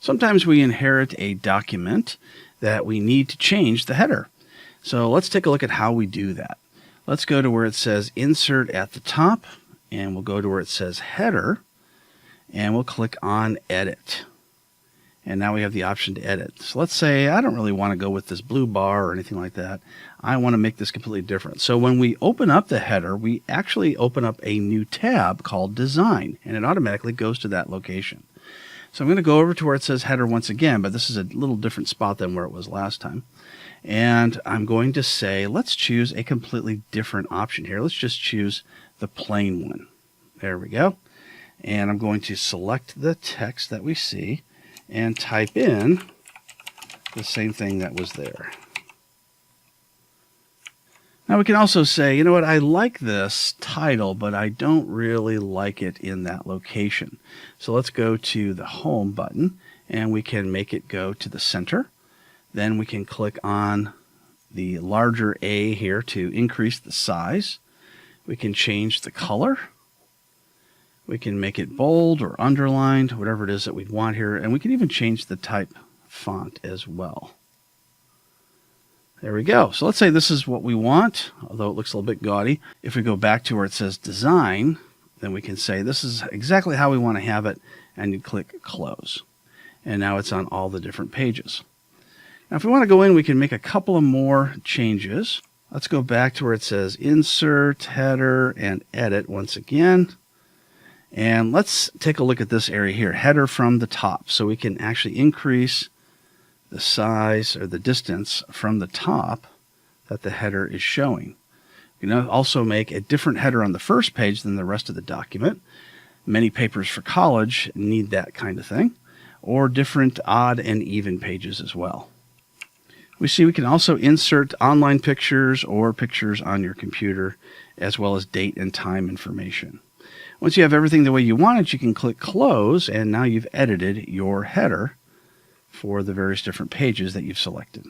Sometimes we inherit a document that we need to change the header. So let's take a look at how we do that. Let's go to where it says Insert at the top, and we'll go to where it says Header, and we'll click on Edit. And now we have the option to edit. So let's say I don't really want to go with this blue bar or anything like that. I want to make this completely different. So when we open up the header, we actually open up a new tab called Design, and it automatically goes to that location. So I'm going to go over to where it says Header once again, but this is a little different spot than where it was last time. And I'm going to say, let's choose a completely different option here. Let's just choose the plain one. There we go. And I'm going to select the text that we see and type in the same thing that was there. Now we can also say, you know what, I like this title, but I don't really like it in that location. So let's go to the Home button, and we can make it go to the center. Then we can click on the larger A here to increase the size. We can change the color. We can make it bold or underlined, whatever it is that we'd want here. And we can even change the type font as well. There we go. So let's say this is what we want, although it looks a little bit gaudy. If we go back to where it says Design, then we can say this is exactly how we want to have it, and you click Close. And now it's on all the different pages. Now if we want to go in, we can make a couple of more changes. Let's go back to where it says Insert, Header, and Edit once again. And let's take a look at this area here, Header from the top. So we can actually increase the size or the distance from the top that the header is showing. You can also make a different header on the first page than the rest of the document. Many papers for college need that kind of thing, or different odd and even pages as well. We see we can also insert online pictures or pictures on your computer, as well as date and time information. Once you have everything the way you want it, you can click Close, and now you've edited your header for the various different pages that you've selected.